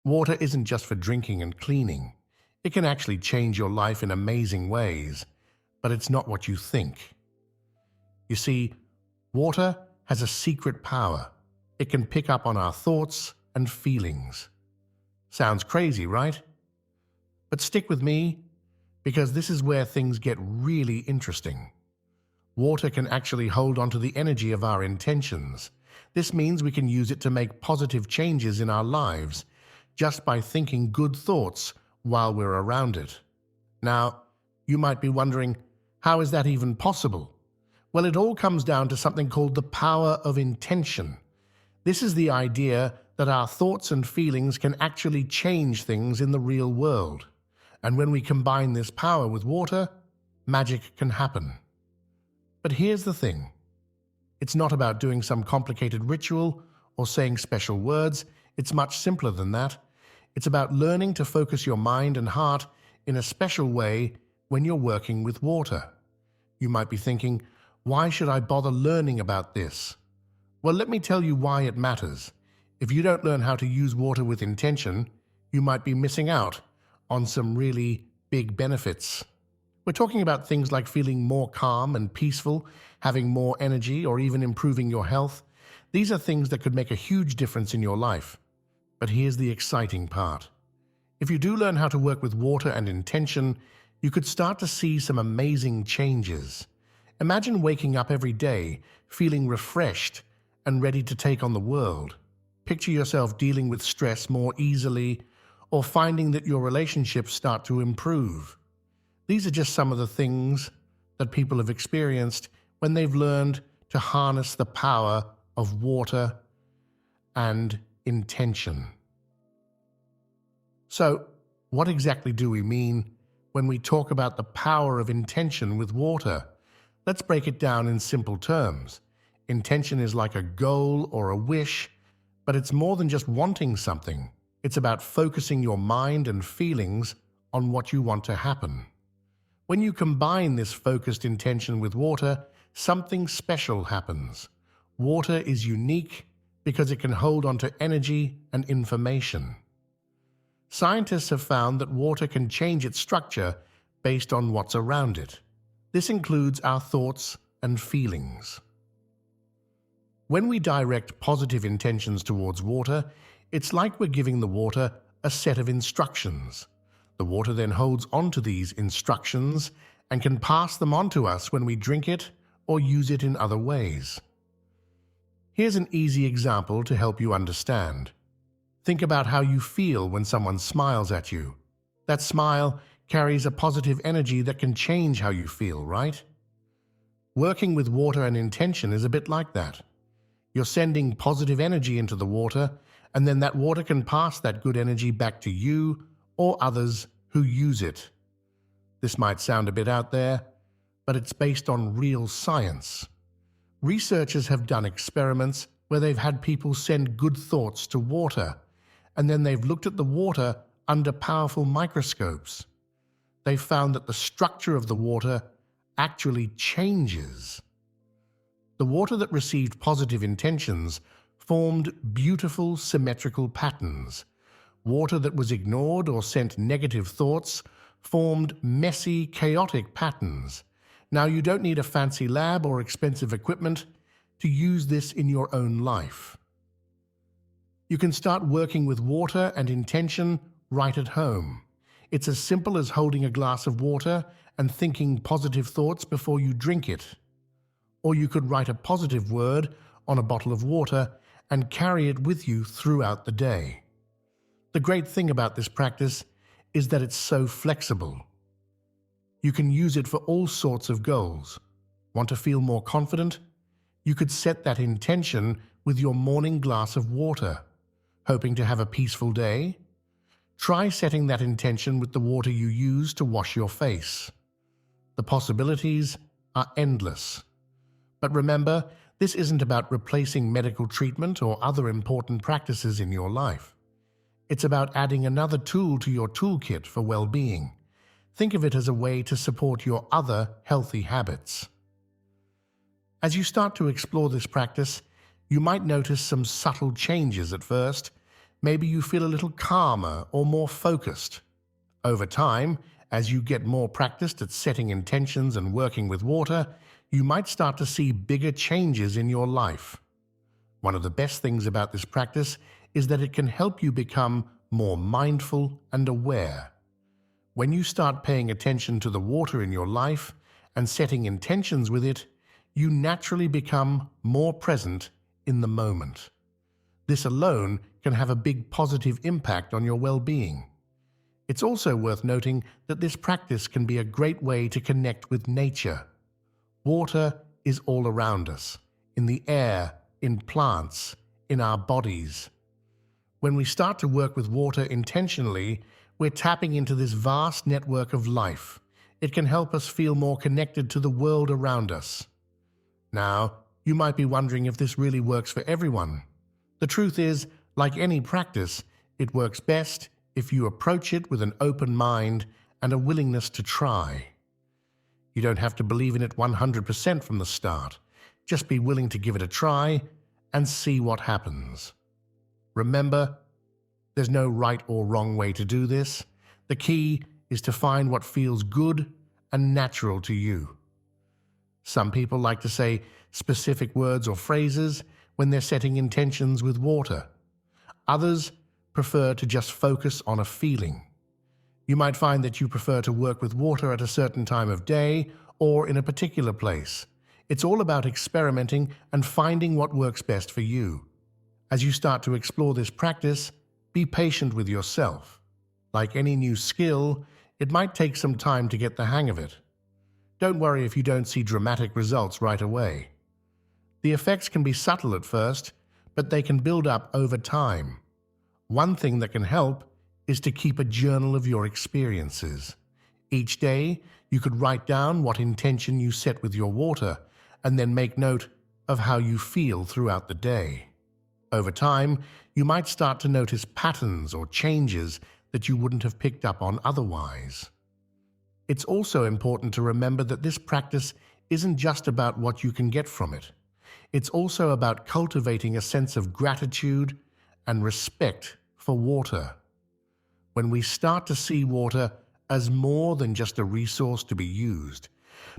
Water isn't just for drinking and cleaning. It can actually change your life in amazing ways, but it's not what you think. You see, water has a secret power. It can pick up on our thoughts and feelings. Sounds crazy, right? But stick with me, because this is where things get really interesting. Water can actually hold onto the energy of our intentions. This means we can use it to make positive changes in our lives just by thinking good thoughts while we're around it. Now, you might be wondering, how is that even possible? Well, it all comes down to something called the power of intention. This is the idea that our thoughts and feelings can actually change things in the real world. And when we combine this power with water, magic can happen. But here's the thing. It's not about doing some complicated ritual or saying special words. It's much simpler than that. It's about learning to focus your mind and heart in a special way when you're working with water. You might be thinking, why should I bother learning about this? Well, let me tell you why it matters. If you don't learn how to use water with intention, you might be missing out on some really big benefits. We're talking about things like feeling more calm and peaceful, having more energy, or even improving your health. These are things that could make a huge difference in your life. But here's the exciting part. If you do learn how to work with water and intention, you could start to see some amazing changes. Imagine waking up every day, feeling refreshed and ready to take on the world. Picture yourself dealing with stress more easily, or finding that your relationships start to improve. These are just some of the things that people have experienced when they've learned to harness the power of water and intention. So, what exactly do we mean when we talk about the power of intention with water? Let's break it down in simple terms. Intention is like a goal or a wish, but it's more than just wanting something. It's about focusing your mind and feelings on what you want to happen. When you combine this focused intention with water, something special happens. Water is unique because it can hold onto energy and information. Scientists have found that water can change its structure based on what's around it. This includes our thoughts and feelings. When we direct positive intentions towards water, it's like we're giving the water a set of instructions. The water then holds onto these instructions and can pass them on to us when we drink it or use it in other ways. Here's an easy example to help you understand. Think about how you feel when someone smiles at you. That smile carries a positive energy that can change how you feel, right? Working with water and intention is a bit like that. You're sending positive energy into the water, and then that water can pass that good energy back to you or others who use it. This might sound a bit out there, but it's based on real science. Researchers have done experiments where they've had people send good thoughts to water, and then they've looked at the water under powerful microscopes. They found that the structure of the water actually changes. The water that received positive intentions formed beautiful symmetrical patterns. Water that was ignored or sent negative thoughts formed messy, chaotic patterns. Now, you don't need a fancy lab or expensive equipment to use this in your own life. You can start working with water and intention right at home. It's as simple as holding a glass of water and thinking positive thoughts before you drink it. Or you could write a positive word on a bottle of water and carry it with you throughout the day. The great thing about this practice is that it's so flexible. You can use it for all sorts of goals. Want to feel more confident? You could set that intention with your morning glass of water. Hoping to have a peaceful day? Try setting that intention with the water you use to wash your face. The possibilities are endless. But remember, this isn't about replacing medical treatment or other important practices in your life. It's about adding another tool to your toolkit for well-being. Think of it as a way to support your other healthy habits. As you start to explore this practice, you might notice some subtle changes at first. maybe you feel a little calmer or more focused. Over time, as you get more practiced at setting intentions and working with water, you might start to see bigger changes in your life. One of the best things about this practice is that it can help you become more mindful and aware. When you start paying attention to the water in your life and setting intentions with it, you naturally become more present in the moment. This alone can have a big positive impact on your well-being. It's also worth noting that this practice can be a great way to connect with nature. Water is all around us, in the air, in plants, in our bodies. When we start to work with water intentionally, we're tapping into this vast network of life. It can help us feel more connected to the world around us. Now, you might be wondering if this really works for everyone. The truth is, like any practice, it works best if you approach it with an open mind and a willingness to try. You don't have to believe in it 100% from the start. Just be willing to give it a try and see what happens. Remember, there's no right or wrong way to do this. The key is to find what feels good and natural to you. Some people like to say specific words or phrases when they're setting intentions with water. Others prefer to just focus on a feeling. You might find that you prefer to work with water at a certain time of day or in a particular place. It's all about experimenting and finding what works best for you. As you start to explore this practice, be patient with yourself. Like any new skill, it might take some time to get the hang of it. Don't worry if you don't see dramatic results right away. The effects can be subtle at first, but they can build up over time. One thing that can help is to keep a journal of your experiences. Each day, you could write down what intention you set with your water, and then make note of how you feel throughout the day. Over time, you might start to notice patterns or changes that you wouldn't have picked up on otherwise. It's also important to remember that this practice isn't just about what you can get from it. It's also about cultivating a sense of gratitude and respect for water. When we start to see water as more than just a resource to be used,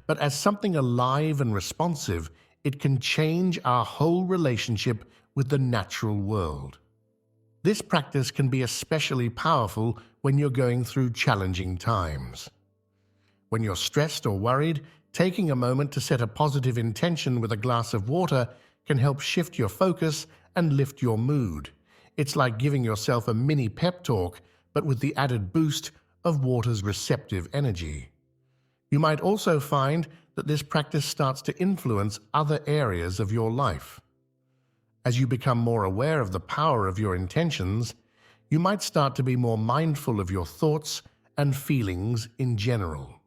but as something alive and responsive, it can change our whole relationship with the natural world. This practice can be especially powerful when you're going through challenging times. When you're stressed or worried, taking a moment to set a positive intention with a glass of water can help shift your focus and lift your mood. It's like giving yourself a mini pep talk, but with the added boost of water's receptive energy. You might also find that this practice starts to influence other areas of your life. As you become more aware of the power of your intentions, you might start to be more mindful of your thoughts and feelings in general.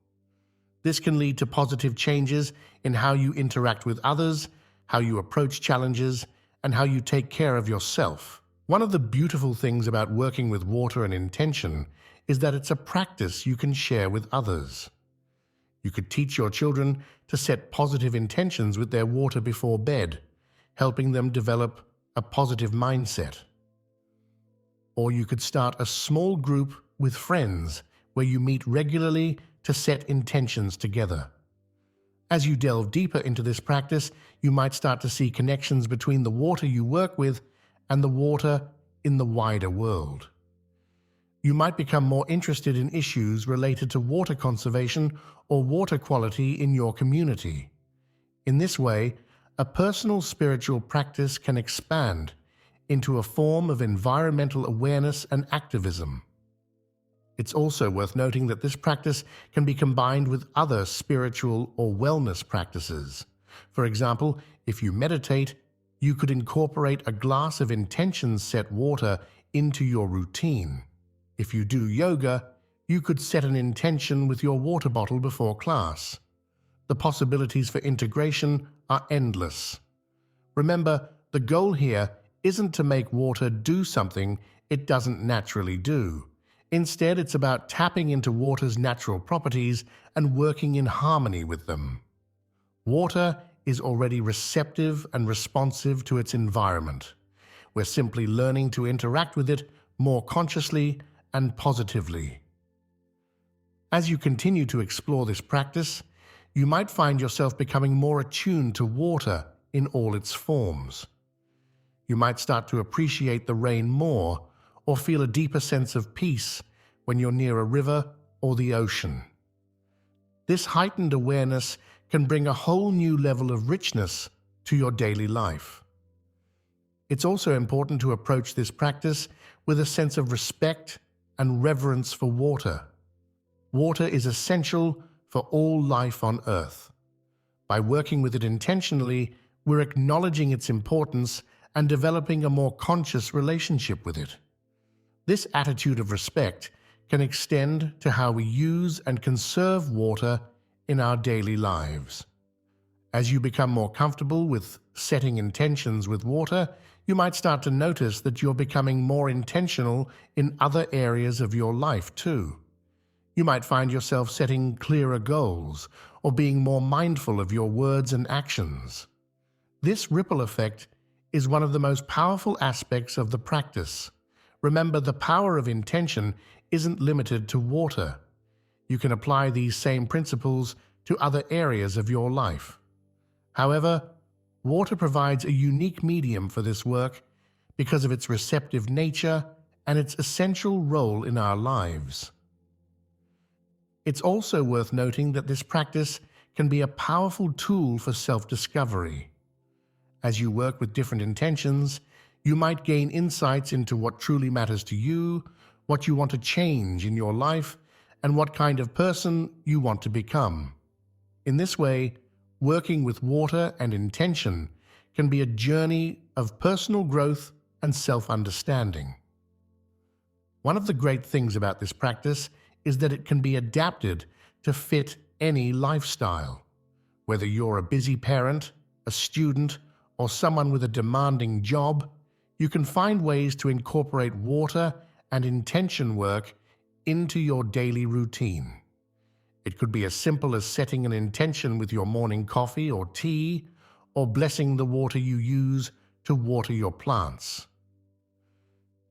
This can lead to positive changes in how you interact with others, how you approach challenges, and how you take care of yourself. One of the beautiful things about working with water and intention is that it's a practice you can share with others. You could teach your children to set positive intentions with their water before bed, helping them develop a positive mindset. Or you could start a small group with friends where you meet regularly to set intentions together. As you delve deeper into this practice, you might start to see connections between the water you work with and the water in the wider world. You might become more interested in issues related to water conservation or water quality in your community. In this way, a personal spiritual practice can expand into a form of environmental awareness and activism. It's also worth noting that this practice can be combined with other spiritual or wellness practices. For example, if you meditate, you could incorporate a glass of intention-set water into your routine. If you do yoga, you could set an intention with your water bottle before class. The possibilities for integration are endless. Remember, the goal here isn't to make water do something it doesn't naturally do. Instead, it's about tapping into water's natural properties and working in harmony with them. Water is already receptive and responsive to its environment. We're simply learning to interact with it more consciously and positively. As you continue to explore this practice, you might find yourself becoming more attuned to water in all its forms. You might start to appreciate the rain more or feel a deeper sense of peace when you're near a river or the ocean. This heightened awareness can bring a whole new level of richness to your daily life. It's also important to approach this practice with a sense of respect and reverence for water. Water is essential for all life on Earth. By working with it intentionally, we're acknowledging its importance and developing a more conscious relationship with it. This attitude of respect can extend to how we use and conserve water in our daily lives. As you become more comfortable with setting intentions with water, you might start to notice that you're becoming more intentional in other areas of your life too. You might find yourself setting clearer goals or being more mindful of your words and actions. This ripple effect is one of the most powerful aspects of the practice. Remember, the power of intention isn't limited to water. You can apply these same principles to other areas of your life. However, water provides a unique medium for this work because of its receptive nature and its essential role in our lives. It's also worth noting that this practice can be a powerful tool for self-discovery. As you work with different intentions, you might gain insights into what truly matters to you, what you want to change in your life, and what kind of person you want to become. In this way, working with water and intention can be a journey of personal growth and self-understanding. One of the great things about this practice is that it can be adapted to fit any lifestyle. Whether you're a busy parent, a student, or someone with a demanding job, you can find ways to incorporate water and intention work into your daily routine. It could be as simple as setting an intention with your morning coffee or tea, or blessing the water you use to water your plants.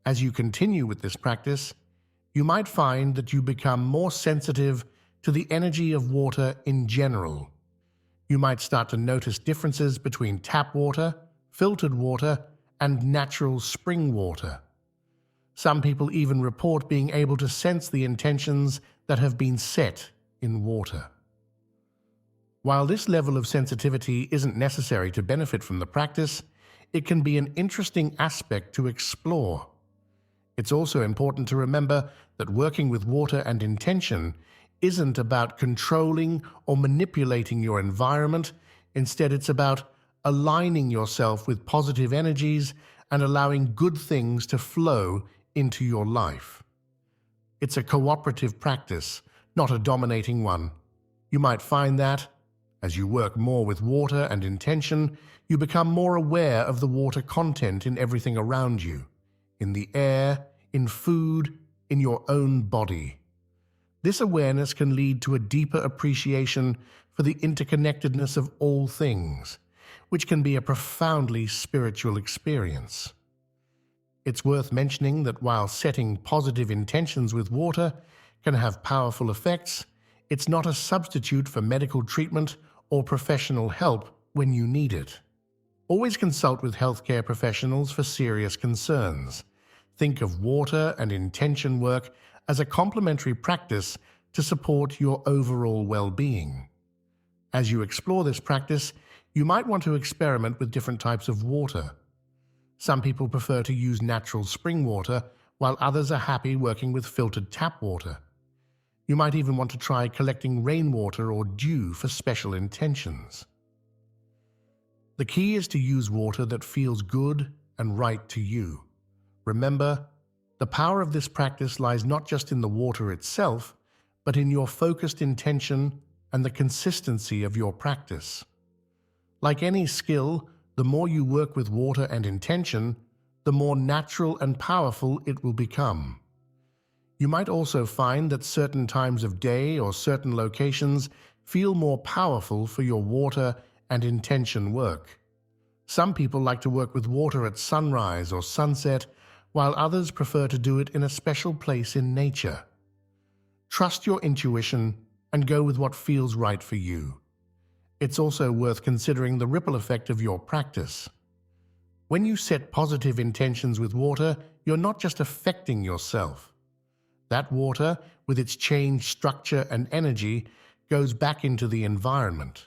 As you continue with this practice, you might find that you become more sensitive to the energy of water in general. You might start to notice differences between tap water, filtered water, and natural spring water. Some people even report being able to sense the intentions that have been set in water. While this level of sensitivity isn't necessary to benefit from the practice, it can be an interesting aspect to explore. It's also important to remember that working with water and intention isn't about controlling or manipulating your environment. Instead, it's about aligning yourself with positive energies and allowing good things to flow into your life. It's a cooperative practice, not a dominating one. You might find that, as you work more with water and intention, you become more aware of the water content in everything around you, in the air, in food, in your own body. This awareness can lead to a deeper appreciation for the interconnectedness of all things, which can be a profoundly spiritual experience. It's worth mentioning that while setting positive intentions with water can have powerful effects, it's not a substitute for medical treatment or professional help when you need it. Always consult with healthcare professionals for serious concerns. Think of water and intention work as a complementary practice to support your overall well-being. As you explore this practice, you might want to experiment with different types of water. Some people prefer to use natural spring water, while others are happy working with filtered tap water. You might even want to try collecting rainwater or dew for special intentions. The key is to use water that feels good and right to you. Remember, the power of this practice lies not just in the water itself, but in your focused intention and the consistency of your practice. Like any skill, the more you work with water and intention, the more natural and powerful it will become. You might also find that certain times of day or certain locations feel more powerful for your water and intention work. Some people like to work with water at sunrise or sunset, while others prefer to do it in a special place in nature. Trust your intuition and go with what feels right for you. It's also worth considering the ripple effect of your practice. When you set positive intentions with water, you're not just affecting yourself. That water, with its changed structure and energy, goes back into the environment.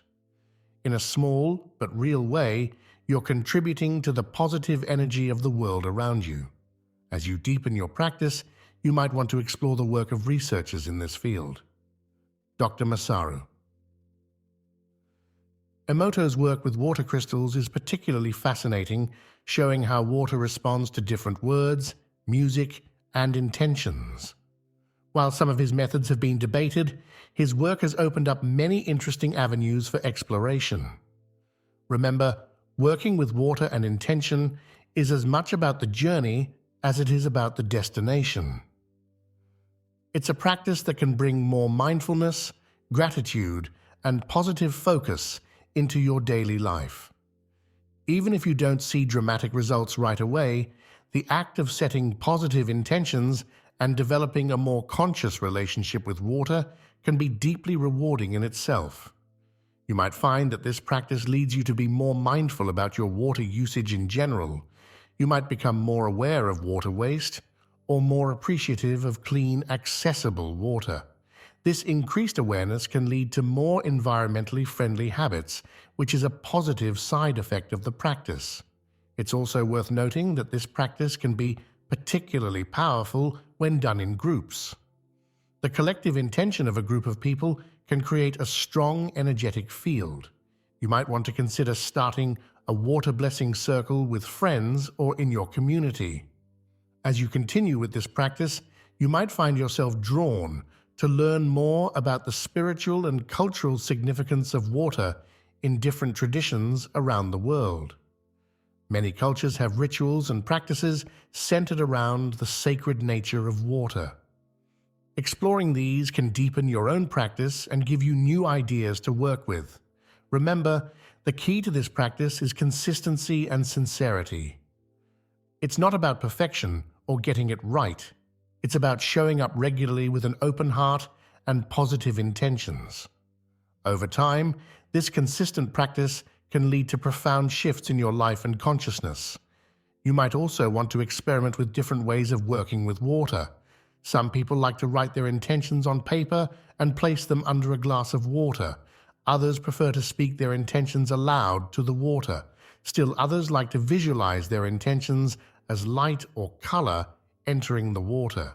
In a small but real way, you're contributing to the positive energy of the world around you. As you deepen your practice, you might want to explore the work of researchers in this field. Dr. Masaru. Emoto's work with water crystals is particularly fascinating, showing how water responds to different words, music, and intentions. While some of his methods have been debated, his work has opened up many interesting avenues for exploration. Remember, working with water and intention is as much about the journey as it is about the destination. It's a practice that can bring more mindfulness, gratitude, and positive focus into your daily life. Even if you don't see dramatic results right away, the act of setting positive intentions and developing a more conscious relationship with water can be deeply rewarding in itself. You might find that this practice leads you to be more mindful about your water usage in general. You might become more aware of water waste or more appreciative of clean, accessible water. This increased awareness can lead to more environmentally friendly habits, which is a positive side effect of the practice. It's also worth noting that this practice can be particularly powerful when done in groups. The collective intention of a group of people can create a strong, energetic field. You might want to consider starting a water blessing circle with friends or in your community. As you continue with this practice, you might find yourself drawn to learn more about the spiritual and cultural significance of water in different traditions around the world. Many cultures have rituals and practices centered around the sacred nature of water. Exploring these can deepen your own practice and give you new ideas to work with. Remember, the key to this practice is consistency and sincerity. It's not about perfection or getting it right. It's about showing up regularly with an open heart and positive intentions. Over time, this consistent practice can lead to profound shifts in your life and consciousness. You might also want to experiment with different ways of working with water. Some people like to write their intentions on paper and place them under a glass of water. Others prefer to speak their intentions aloud to the water. Still others like to visualize their intentions as light or color entering the water.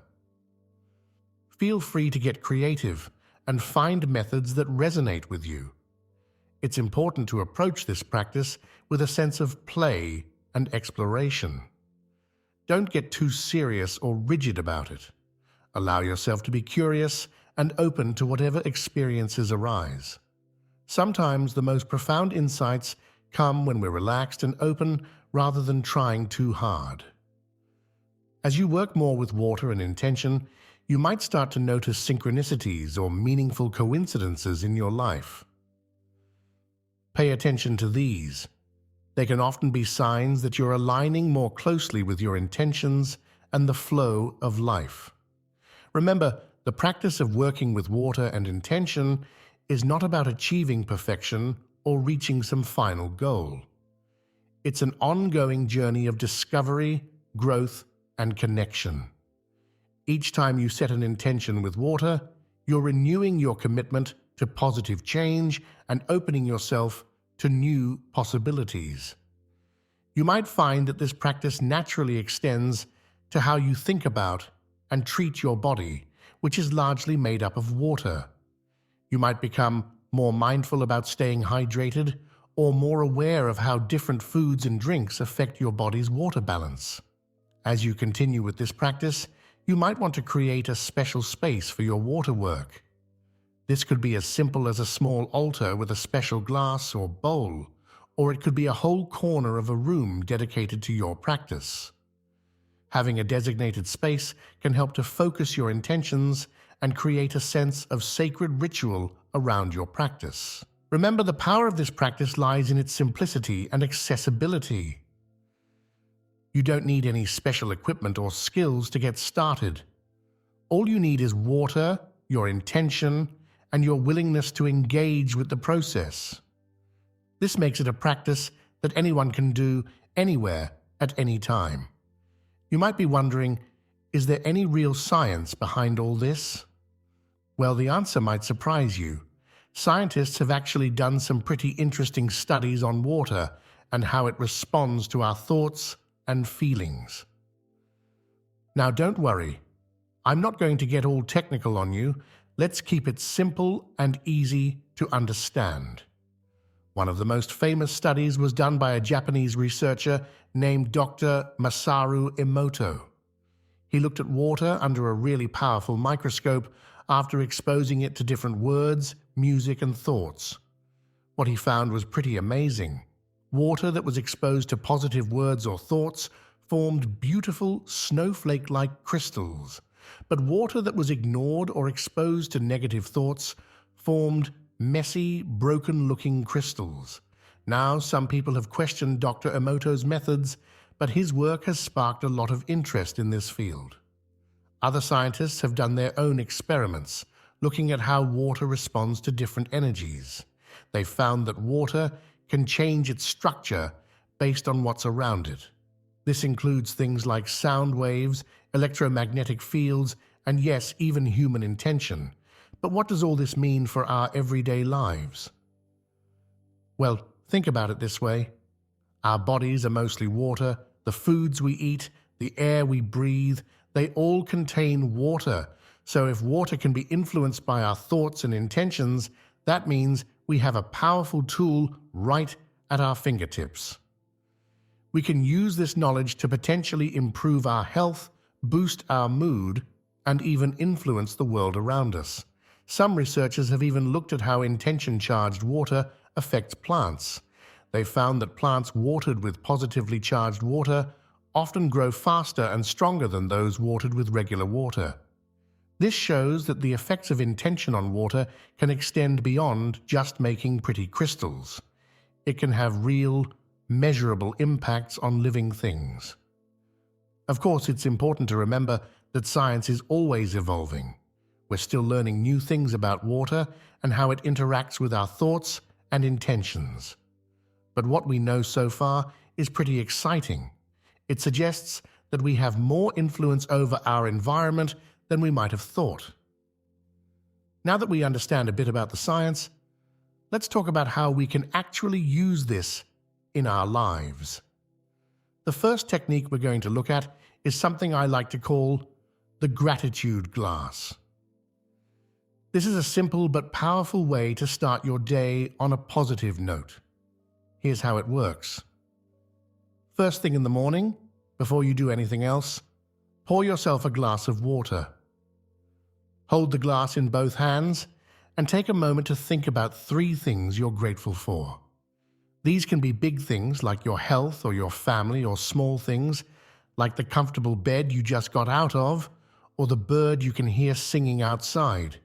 Feel free to get creative and find methods that resonate with you. It's important to approach this practice with a sense of play and exploration. Don't get too serious or rigid about it. Allow yourself to be curious and open to whatever experiences arise. Sometimes the most profound insights come when we're relaxed and open rather than trying too hard. As you work more with water and intention, you might start to notice synchronicities or meaningful coincidences in your life. Pay attention to these. They can often be signs that you're aligning more closely with your intentions and the flow of life. Remember, the practice of working with water and intention is not about achieving perfection or reaching some final goal. It's an ongoing journey of discovery, growth, and connection. Each time you set an intention with water, you're renewing your commitment to positive change and opening yourself to new possibilities. You might find that this practice naturally extends to how you think about and treat your body, which is largely made up of water. You might become more mindful about staying hydrated or more aware of how different foods and drinks affect your body's water balance. As you continue with this practice, you might want to create a special space for your water work. This could be as simple as a small altar with a special glass or bowl, or it could be a whole corner of a room dedicated to your practice. Having a designated space can help to focus your intentions and create a sense of sacred ritual around your practice. Remember, the power of this practice lies in its simplicity and accessibility. You don't need any special equipment or skills to get started. All you need is water, your intention, and your willingness to engage with the process. This makes it a practice that anyone can do anywhere at any time. You might be wondering, is there any real science behind all this? Well, the answer might surprise you. Scientists have actually done some pretty interesting studies on water and how it responds to our thoughts and feelings. Now, don't worry. I'm not going to get all technical on you. Let's keep it simple and easy to understand. One of the most famous studies was done by a Japanese researcher named Dr. Masaru Emoto. He looked at water under a really powerful microscope after exposing it to different words, music, and thoughts. What he found was pretty amazing. Water that was exposed to positive words or thoughts formed beautiful snowflake-like crystals, but water that was ignored or exposed to negative thoughts formed messy, broken-looking crystals. Now, some people have questioned Dr. Emoto's methods, but his work has sparked a lot of interest in this field. Other scientists have done their own experiments, looking at how water responds to different energies. They found that water can change its structure based on what's around it. This includes things like sound waves, electromagnetic fields, and yes, even human intention. But what does all this mean for our everyday lives? Well, think about it this way. Our bodies are mostly water. The foods we eat, the air we breathe, they all contain water. So if water can be influenced by our thoughts and intentions, that means we have a powerful tool right at our fingertips. We can use this knowledge to potentially improve our health, boost our mood, and even influence the world around us. Some researchers have even looked at how intention-charged water affects plants. They found that plants watered with positively charged water often grow faster and stronger than those watered with regular water. This shows that the effects of intention on water can extend beyond just making pretty crystals. It can have real, measurable impacts on living things. Of course, it's important to remember that science is always evolving. We're still learning new things about water and how it interacts with our thoughts and intentions. But what we know so far is pretty exciting. It suggests that we have more influence over our environment than we might have thought. Now that we understand a bit about the science, let's talk about how we can actually use this in our lives. The first technique we're going to look at is something I like to call the gratitude glass. This is a simple but powerful way to start your day on a positive note. Here's how it works. First thing in the morning, before you do anything else, pour yourself a glass of water. Hold the glass in both hands and take a moment to think about 3 things you're grateful for. These can be big things like your health or your family, or small things like the comfortable bed you just got out of or the bird you can hear singing outside.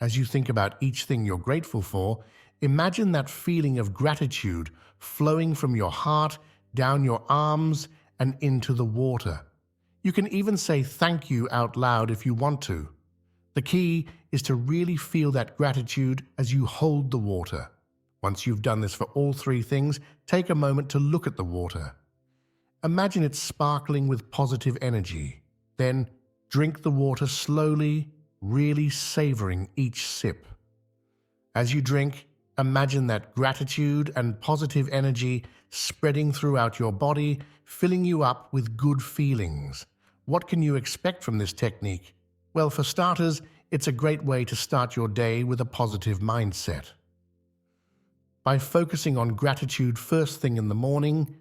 As you think about each thing you're grateful for, imagine that feeling of gratitude flowing from your heart down your arms and into the water. You can even say thank you out loud if you want to. The key is to really feel that gratitude as you hold the water. Once you've done this for all 3 things, take a moment to look at the water. Imagine it sparkling with positive energy. Then drink the water slowly, really savoring each sip. As you drink, imagine that gratitude and positive energy spreading throughout your body, filling you up with good feelings. What can you expect from this technique? Well, for starters, it's a great way to start your day with a positive mindset. By focusing on gratitude first thing in the morning,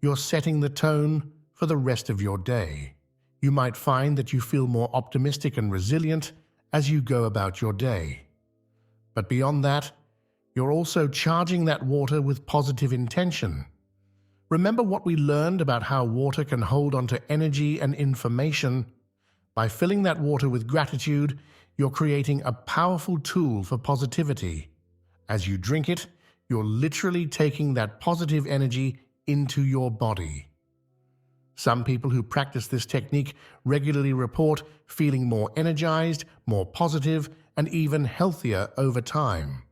you're setting the tone for the rest of your day. You might find that you feel more optimistic and resilient as you go about your day. But beyond that, you're also charging that water with positive intention. Remember what we learned about how water can hold onto energy and information? By filling that water with gratitude, you're creating a powerful tool for positivity. As you drink it, you're literally taking that positive energy into your body. Some people who practice this technique regularly report feeling more energized, more positive, and even healthier over time.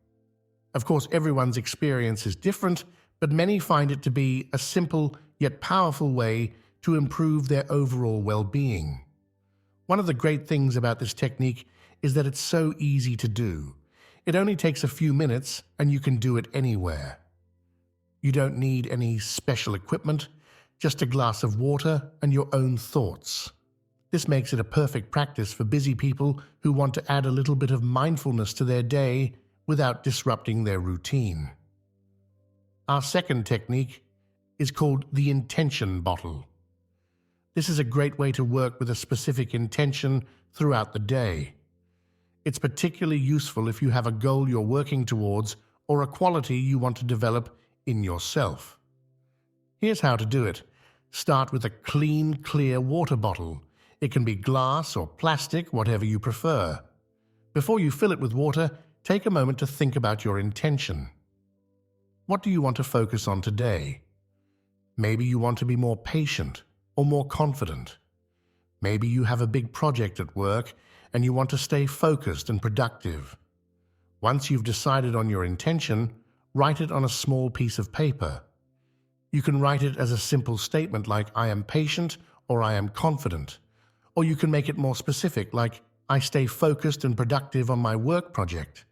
Of course, everyone's experience is different, but many find it to be a simple yet powerful way to improve their overall well-being. One of the great things about this technique is that it's so easy to do. It only takes a few minutes and you can do it anywhere. You don't need any special equipment, just a glass of water and your own thoughts. This makes it a perfect practice for busy people who want to add a little bit of mindfulness to their day without disrupting their routine. Our second technique is called the intention bottle. This is a great way to work with a specific intention throughout the day. It's particularly useful if you have a goal you're working towards or a quality you want to develop in yourself. Here's how to do it. Start with a clean, clear water bottle. It can be glass or plastic, whatever you prefer. Before you fill it with water, take a moment to think about your intention. What do you want to focus on today? Maybe you want to be more patient or more confident. Maybe you have a big project at work and you want to stay focused and productive. Once you've decided on your intention, write it on a small piece of paper. You can write it as a simple statement like I am patient or I am confident. Or you can make it more specific like I stay focused and productive on my work project.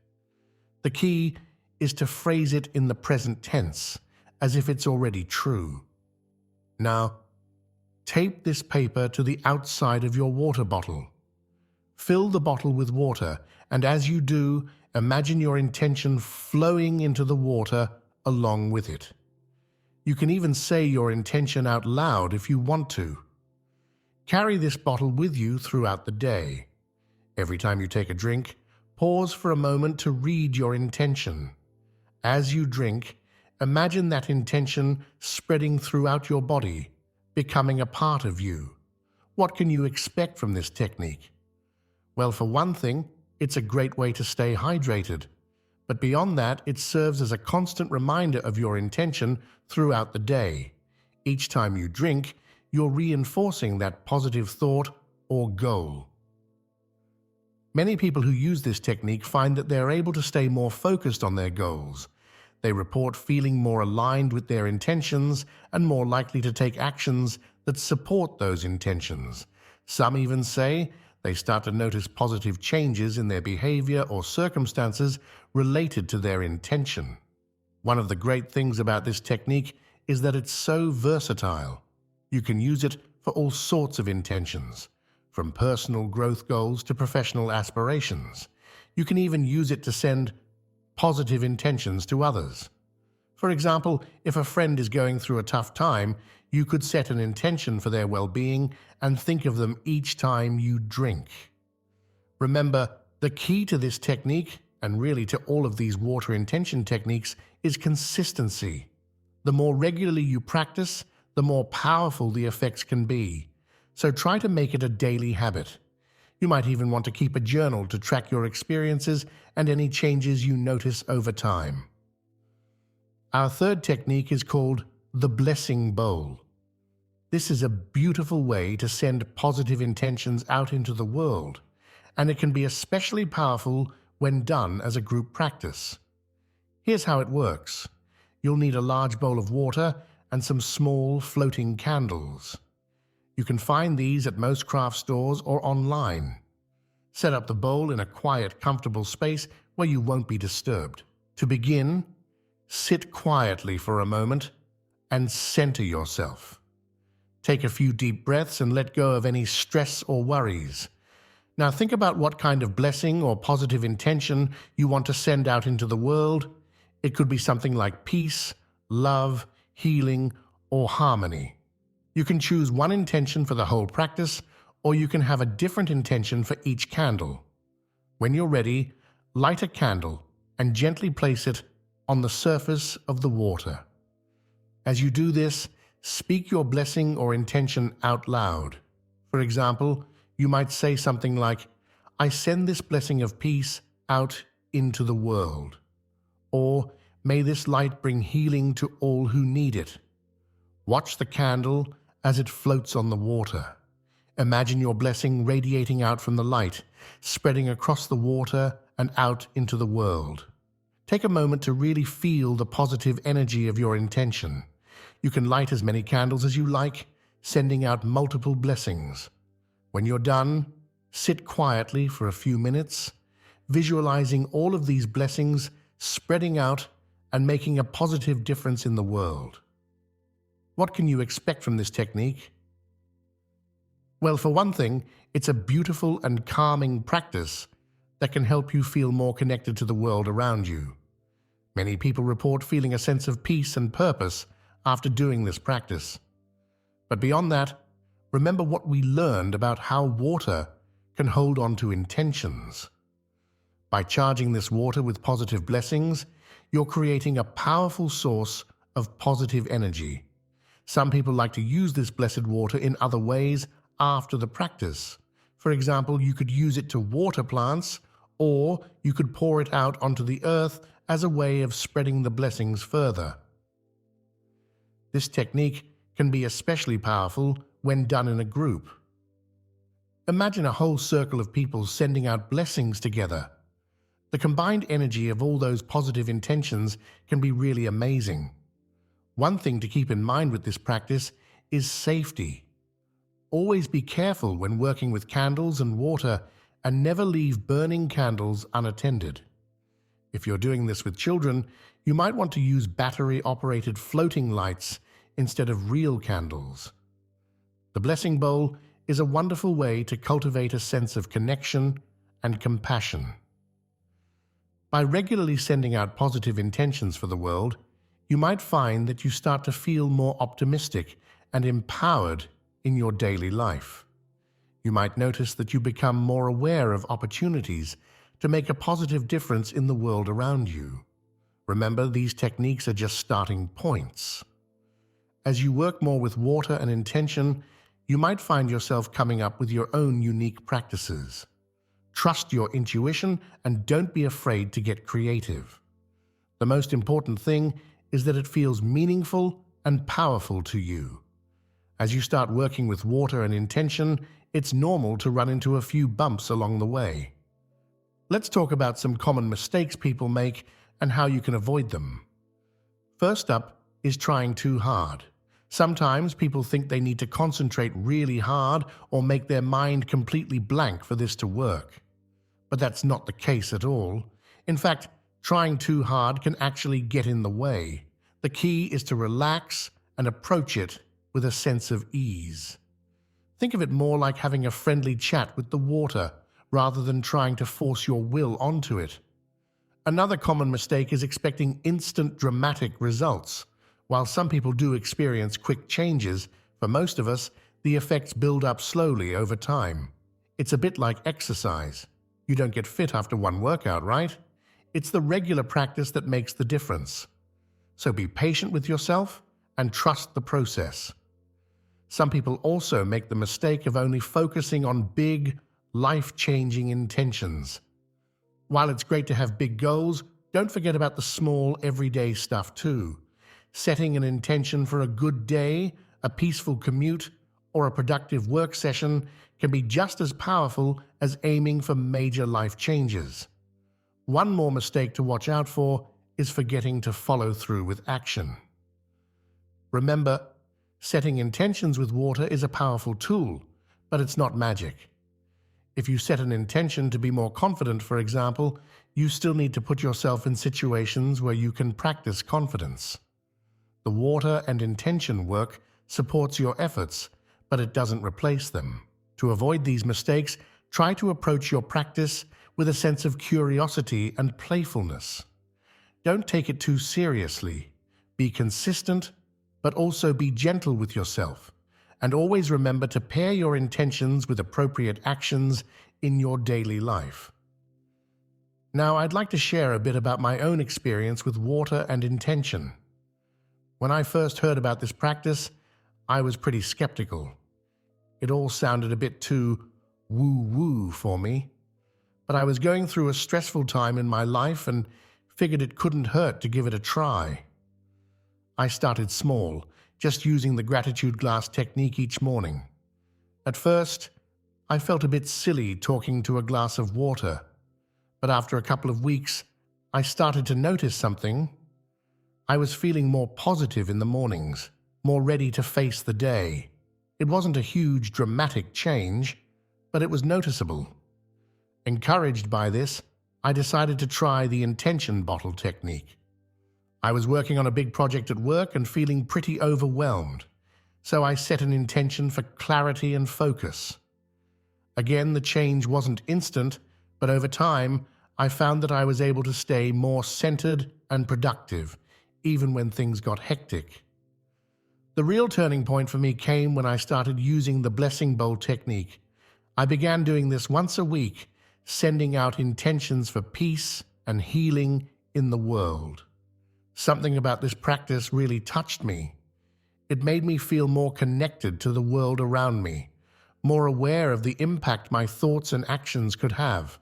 The key is to phrase it in the present tense, as if it's already true. Now, tape this paper to the outside of your water bottle. Fill the bottle with water, and as you do, imagine your intention flowing into the water along with it. You can even say your intention out loud if you want to. Carry this bottle with you throughout the day. Every time you take a drink, pause for a moment to read your intention. As you drink, imagine that intention spreading throughout your body, becoming a part of you. What can you expect from this technique? Well, for one thing, it's a great way to stay hydrated. But beyond that, it serves as a constant reminder of your intention throughout the day. Each time you drink, you're reinforcing that positive thought or goal. Many people who use this technique find that they're able to stay more focused on their goals. They report feeling more aligned with their intentions and more likely to take actions that support those intentions. Some even say they start to notice positive changes in their behavior or circumstances related to their intention. One of the great things about this technique is that it's so versatile. You can use it for all sorts of intentions, from personal growth goals to professional aspirations. You can even use it to send positive intentions to others. For example, if a friend is going through a tough time, you could set an intention for their well-being and think of them each time you drink. Remember, the key to this technique, and really to all of these water intention techniques, is consistency. The more regularly you practice, the more powerful the effects can be. So try to make it a daily habit. You might even want to keep a journal to track your experiences and any changes you notice over time. Our third technique is called the blessing bowl. This is a beautiful way to send positive intentions out into the world, and it can be especially powerful when done as a group practice. Here's how it works. You'll need a large bowl of water and some small floating candles. You can find these at most craft stores or online. Set up the bowl in a quiet, comfortable space where you won't be disturbed. To begin, sit quietly for a moment and center yourself. Take a few deep breaths and let go of any stress or worries. Now think about what kind of blessing or positive intention you want to send out into the world. It could be something like peace, love, healing, or harmony. You can choose one intention for the whole practice, or you can have a different intention for each candle. When you're ready, light a candle and gently place it on the surface of the water. As you do this, speak your blessing or intention out loud. For example, you might say something like, I send this blessing of peace out into the world. Or, may this light bring healing to all who need it. Watch the candle as it floats on the water. Imagine your blessing radiating out from the light, spreading across the water and out into the world. Take a moment to really feel the positive energy of your intention. You can light as many candles as you like, sending out multiple blessings. When you're done, sit quietly for a few minutes, visualizing all of these blessings spreading out and making a positive difference in the world. What can you expect from this technique? Well, for one thing, it's a beautiful and calming practice that can help you feel more connected to the world around you. Many people report feeling a sense of peace and purpose after doing this practice. But beyond that, remember what we learned about how water can hold on to intentions. By charging this water with positive blessings, you're creating a powerful source of positive energy. Some people like to use this blessed water in other ways after the practice. For example, you could use it to water plants, or you could pour it out onto the earth as a way of spreading the blessings further. This technique can be especially powerful when done in a group. Imagine a whole circle of people sending out blessings together. The combined energy of all those positive intentions can be really amazing. One thing to keep in mind with this practice is safety. Always be careful when working with candles and water, and never leave burning candles unattended. If you're doing this with children, you might want to use battery-operated floating lights instead of real candles. The blessing bowl is a wonderful way to cultivate a sense of connection and compassion. By regularly sending out positive intentions for the world, you might find that you start to feel more optimistic and empowered in your daily life. You might notice that you become more aware of opportunities to make a positive difference in the world around you. Remember, these techniques are just starting points. As you work more with water and intention, you might find yourself coming up with your own unique practices. Trust your intuition and don't be afraid to get creative. The most important thing is that it feels meaningful and powerful to you. As you start working with water and intention, it's normal to run into a few bumps along the way. Let's talk about some common mistakes people make and how you can avoid them. First up is trying too hard. Sometimes people think they need to concentrate really hard or make their mind completely blank for this to work. But that's not the case at all. In fact, trying too hard can actually get in the way. The key is to relax and approach it with a sense of ease. Think of it more like having a friendly chat with the water rather than trying to force your will onto it. Another common mistake is expecting instant dramatic results. While some people do experience quick changes, for most of us, the effects build up slowly over time. It's a bit like exercise. You don't get fit after one workout, right? It's the regular practice that makes the difference. So be patient with yourself and trust the process. Some people also make the mistake of only focusing on big, life-changing intentions. While it's great to have big goals, don't forget about the small, everyday stuff too. Setting an intention for a good day, a peaceful commute, or a productive work session can be just as powerful as aiming for major life changes. One more mistake to watch out for is forgetting to follow through with action. Remember, setting intentions with water is a powerful tool, but it's not magic. If you set an intention to be more confident, for example, you still need to put yourself in situations where you can practice confidence. The water and intention work supports your efforts, but it doesn't replace them. To avoid these mistakes, try to approach your practice with a sense of curiosity and playfulness. Don't take it too seriously. Be consistent, but also be gentle with yourself. And always remember to pair your intentions with appropriate actions in your daily life. Now, I'd like to share a bit about my own experience with water and intention. When I first heard about this practice, I was pretty skeptical. It all sounded a bit too woo-woo for me. But I was going through a stressful time in my life and figured it couldn't hurt to give it a try. I started small, just using the gratitude glass technique each morning. At first, I felt a bit silly talking to a glass of water, but after a couple of weeks, I started to notice something. I was feeling more positive in the mornings, more ready to face the day. It wasn't a huge, dramatic change, but it was noticeable. Encouraged by this, I decided to try the intention bottle technique. I was working on a big project at work and feeling pretty overwhelmed, so I set an intention for clarity and focus. Again, the change wasn't instant, but over time, I found that I was able to stay more centered and productive, even when things got hectic. The real turning point for me came when I started using the blessing bowl technique. I began doing this once a week, sending out intentions for peace and healing in the world. Something about this practice really touched me. It made me feel more connected to the world around me, more aware of the impact my thoughts and actions could have.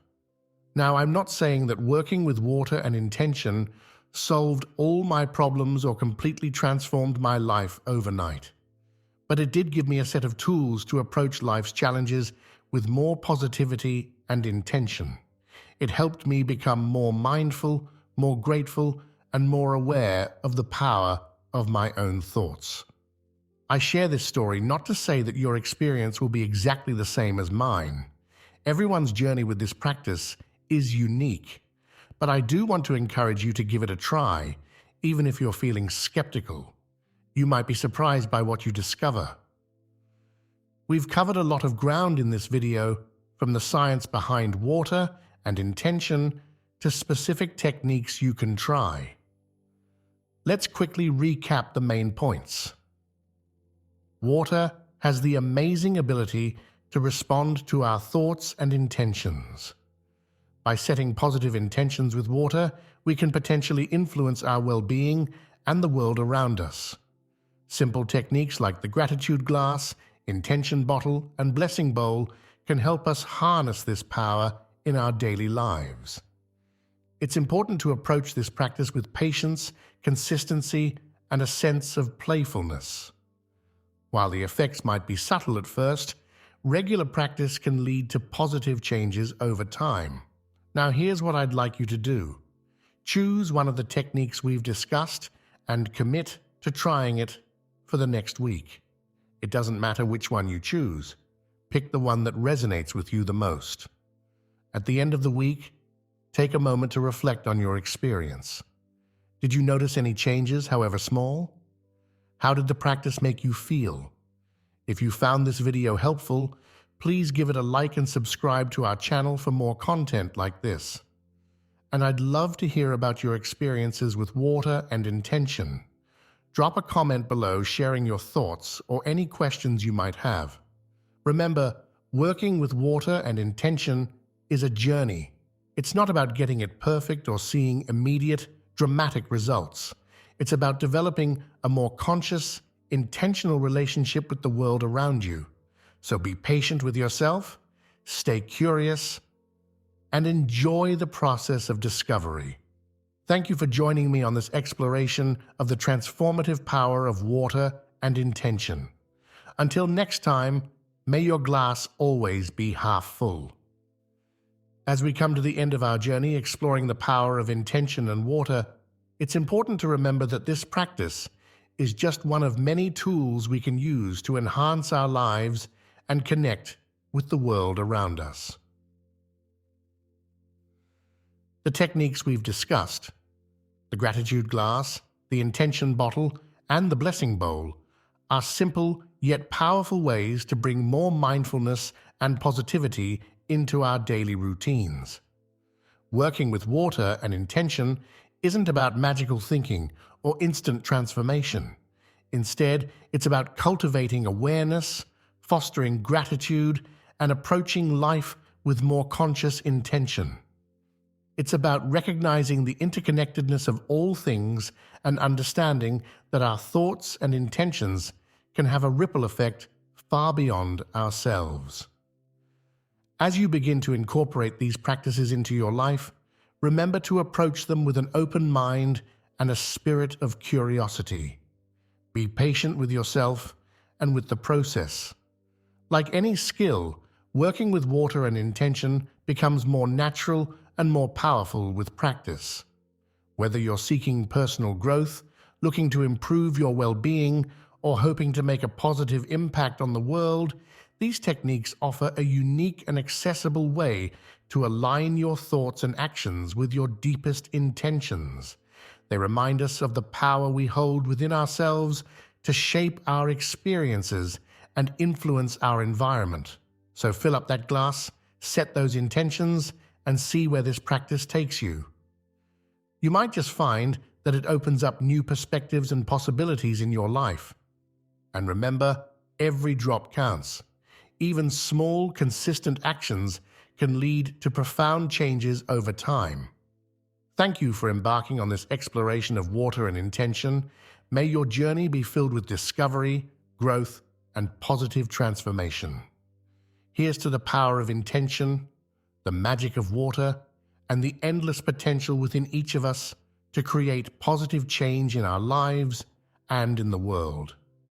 Now, I'm not saying that working with water and intention solved all my problems or completely transformed my life overnight, but it did give me a set of tools to approach life's challenges with more positivity and intention. It helped me become more mindful, more grateful, and more aware of the power of my own thoughts. I share this story not to say that your experience will be exactly the same as mine. Everyone's journey with this practice is unique, but I do want to encourage you to give it a try, even if you're feeling skeptical. You might be surprised by what you discover. We've covered a lot of ground in this video, from the science behind water and intention to specific techniques you can try. Let's quickly recap the main points. Water has the amazing ability to respond to our thoughts and intentions. By setting positive intentions with water, we can potentially influence our well-being and the world around us. Simple techniques like the gratitude glass, intention bottle, and blessing bowl can help us harness this power in our daily lives. It's important to approach this practice with patience, consistency, and a sense of playfulness. While the effects might be subtle at first, regular practice can lead to positive changes over time. Now, here's what I'd like you to do. Choose one of the techniques we've discussed and commit to trying it for the next week. It doesn't matter which one you choose. Pick the one that resonates with you the most. At the end of the week, take a moment to reflect on your experience. Did you notice any changes, however small? How did the practice make you feel? If you found this video helpful, please give it a like and subscribe to our channel for more content like this. And I'd love to hear about your experiences with water and intention. Drop a comment below sharing your thoughts or any questions you might have. Remember, working with water and intention is a journey. It's not about getting it perfect or seeing immediate, dramatic results. It's about developing a more conscious, intentional relationship with the world around you. So be patient with yourself, stay curious, and enjoy the process of discovery. Thank you for joining me on this exploration of the transformative power of water and intention. Until next time, may your glass always be half full. As we come to the end of our journey exploring the power of intention and water, it's important to remember that this practice is just one of many tools we can use to enhance our lives and connect with the world around us. The techniques we've discussed, the gratitude glass, the intention bottle, and the blessing bowl, are simple yet powerful ways to bring more mindfulness and positivity into our daily routines. Working with water and intention isn't about magical thinking or instant transformation. Instead, it's about cultivating awareness, fostering gratitude, and approaching life with more conscious intention. It's about recognizing the interconnectedness of all things and understanding that our thoughts and intentions can have a ripple effect far beyond ourselves. As you begin to incorporate these practices into your life, remember to approach them with an open mind and a spirit of curiosity. Be patient with yourself and with the process. Like any skill, working with water and intention becomes more natural and more powerful with practice. Whether you're seeking personal growth, looking to improve your well-being, or hoping to make a positive impact on the world, these techniques offer a unique and accessible way to align your thoughts and actions with your deepest intentions. They remind us of the power we hold within ourselves to shape our experiences and influence our environment. So fill up that glass, set those intentions, and see where this practice takes you. You might just find that it opens up new perspectives and possibilities in your life. And remember, every drop counts. Even small, consistent actions can lead to profound changes over time. Thank you for embarking on this exploration of water and intention. May your journey be filled with discovery, growth, and positive transformation. Here's to the power of intention, the magic of water, and the endless potential within each of us to create positive change in our lives and in the world.